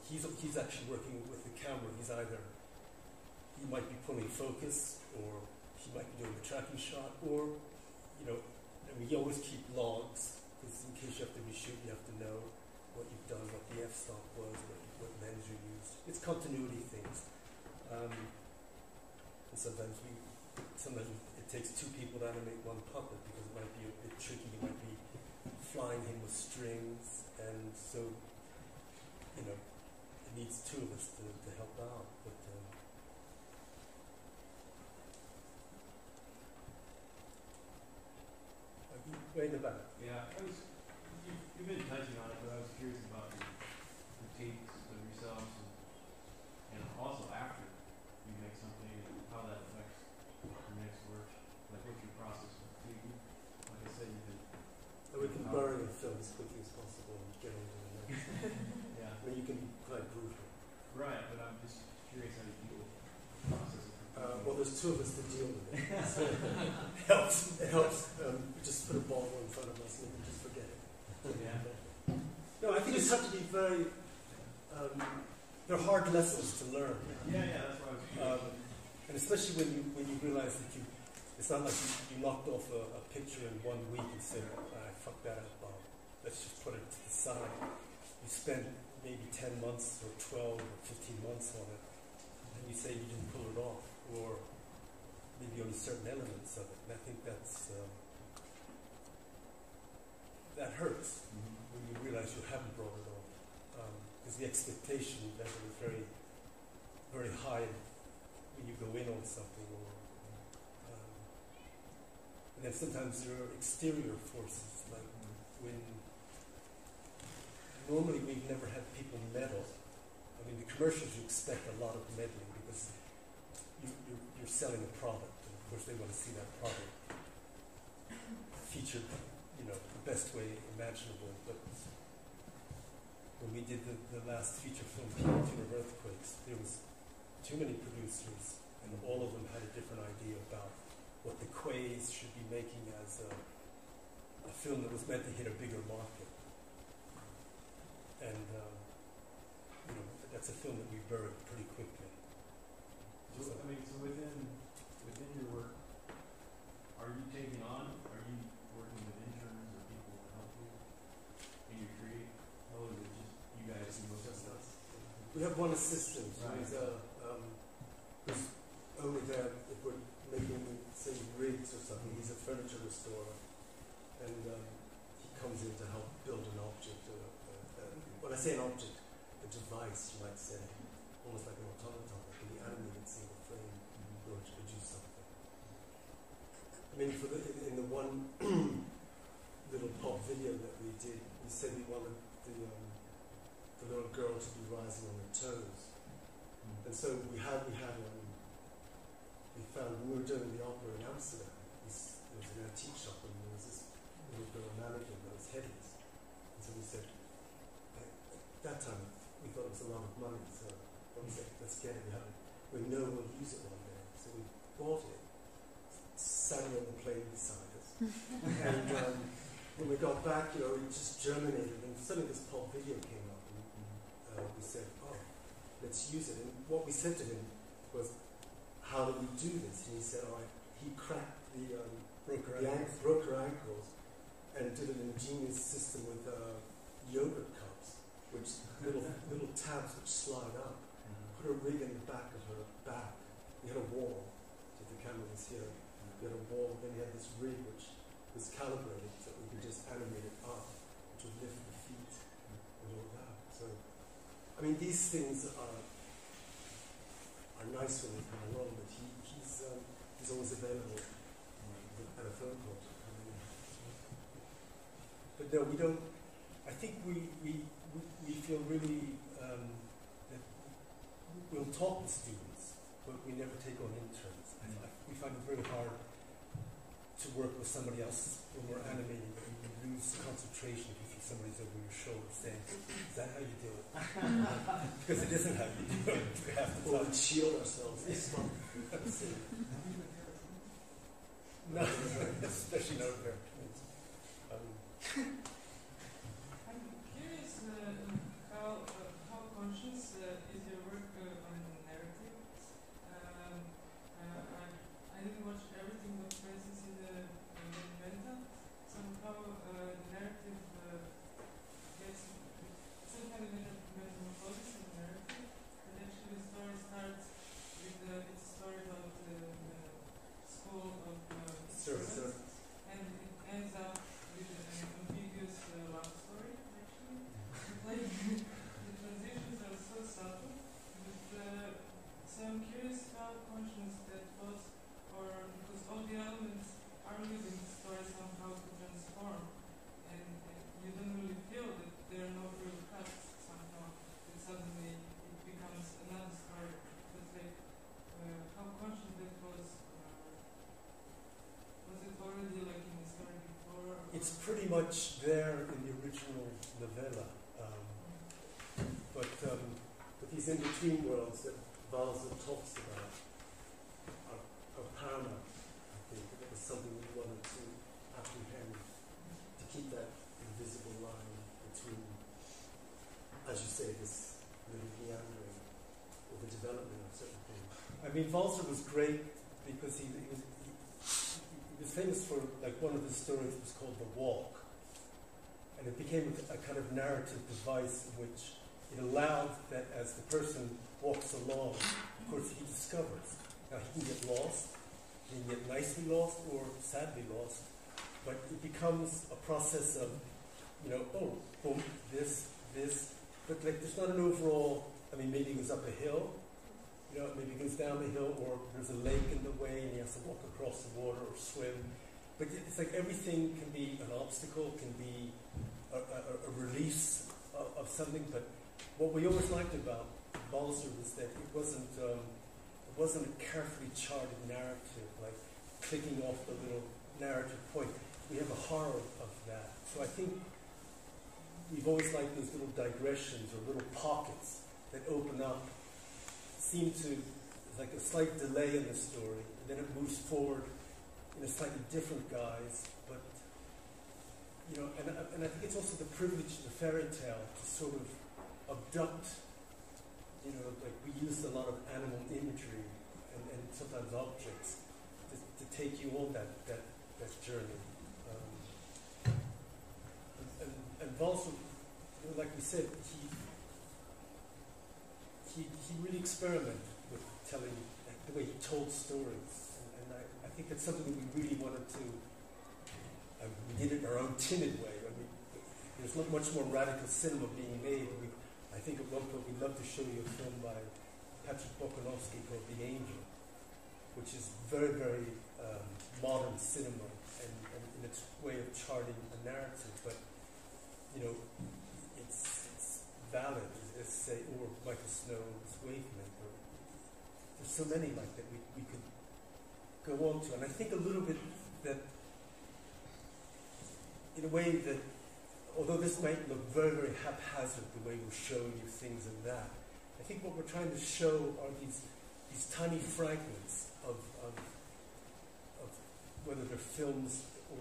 he's actually working with the camera. He might be pulling focus, or he might be doing the tracking shot, or, and we always keep logs, because in case you have to reshoot, you have to know what you've done, what the f-stop was, what lens you used. It's continuity things. And sometimes it takes two people to animate one puppet, because it might be a bit tricky. You might be flying him with strings, and so, it needs two of us to help out. But way in the back. Yeah, you've been touching on it, but I was curious about the tapes of yourselves, and also after you make something, and how that affects your next work. Like, what's your process with taping? Like I said, you can. We can bury the film as quickly as possible and get on to the next. Yeah. I mean, you can be quite brutal. Right, but I'm just curious how you deal with the process. Well, there's two of us to deal with it. So it helps. We just put a bottle in front of us and we can just forget it. Yeah. No, I think it's have to be very. They're hard lessons to learn. Yeah, that's what I was curious. And especially when you realize that it's not like you knocked off a picture in 1 week and said, I fucked that up, Bob. Let's just put it to the side. You spend maybe 10 months or 12 or 15 months on it, and you say you didn't pull it off, or maybe only certain elements of it. And I think that hurts when you realize you haven't brought it off. Because the expectation level is very, very high when you go in on something. And then sometimes there are exterior forces, like when normally we've never had people meddle. I mean, the commercials, you expect a lot of meddling because you're selling a product, and of course they want to see that product featured, the best way imaginable. But when we did the last feature film, Street of Earthquakes, there was too many producers, and all of them had a different idea about what the Quays should be making as a film that was meant to hit a bigger market. And that's a film that we buried pretty quickly. So within your work, are you taking on? Are you working with interns or people to help you in your create? Or is it just you guys do most of stuff? We have one assistant who's over there. If we're making, say, rigs or something, he's a furniture restorer, and he comes in to help build an object. When I say an object, a device, you might say, almost like an automaton that can be animated single frame in order to produce something. I mean, in the one little pop video that we did, we said we wanted the little girl to be rising on her toes, and so we found when we were doing the opera in Amsterdam, there was an antique shop and there was this little girl mannequin that was headless, and so we said. That time, we thought it was a lot of money, so we said, let's get it. We know we'll use it one day. So we bought it, sat it on the plane beside us. And when we got back, it just germinated, and suddenly this pop video came up, and we said, let's use it. And what we said to him was, how do we do this? And he said, all right, he cracked broke her ankles, and did an ingenious system with yogurt cups, which little tabs which slide up. Put a rig in the back of her back. We had a wall, so the camera was here. We had a wall, then we had this rig which was calibrated so we could just animate it up, which would lift the feet and all that. So, I mean, these things are nice when they come along, but he's always available at a phone call. But no, we don't. I think we feel really that we'll talk to students, but we never take on interns. We find it very hard to work with somebody else when we're animating. You lose concentration if you see somebody's over your shoulder saying, "Is that how you do it?" Because it isn't how you do it. We have to shield ourselves. No, especially not very. I'm curious how it's pretty much there in the original novella. But these in-between worlds that Walser talks about are paramount, I think. That was something we wanted to apprehend, to keep that invisible line between, as you say, this little meandering or the development of certain things. I mean, Walser was great because he was famous for, like, one of his stories was called The Walk. And it became a kind of narrative device in which it allowed that as the person walks along, of course, he discovers. Now, he can get lost, he can get nicely lost or sadly lost, but it becomes a process of, you know, oh, boom, this, but like there's not an overall, I mean, maybe he goes up a hill, you know, maybe he goes down the hill, or there's a lake in the way and he has to walk across the water or swim. But it's like everything can be an obstacle, can be a release of something, but what we always liked about Walser was that it wasn't a carefully charted narrative, like clicking off the little narrative point. We have a horror of that. So I think we've always liked those little digressions or little pockets that open up, seem to, like a slight delay in the story, and then it moves forward in a slightly different guise, but, you know, and I think it's also the privilege of the fairy tale to sort of abduct, you know, like we use a lot of animal imagery and sometimes objects to take you on that journey. And Walser, you know, like we said, he really experimented with telling, like, the way he told stories, and I think that's something that we really wanted to. We did it in our own timid way. I mean, there's not much more radical cinema being made. I think at one point we'd love to show you a film by Patrick Bokanovsky called The Angel, which is very, very modern cinema and in its way of charting a narrative. But, you know, it's valid, as say, or Michael Snow's Wavemaker. There's so many like that we could go on to. And I think a little bit that, in a way that, although this might look very, very haphazard, the way we're showing you things and that, I think what we're trying to show are these tiny fragments of whether they're films or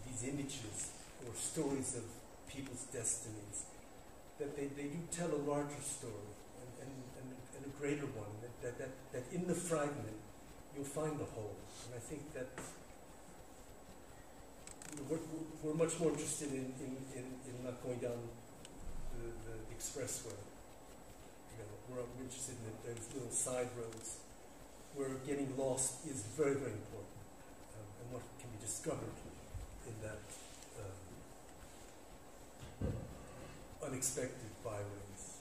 these images or stories of people's destinies, that they do tell a larger story and a greater one, that in the fragment you'll find the whole. And I think that we're much more interested in not going down the expressway. You know, we're interested in those little side roads where getting lost is very, very important, and what can be discovered in that unexpected byways.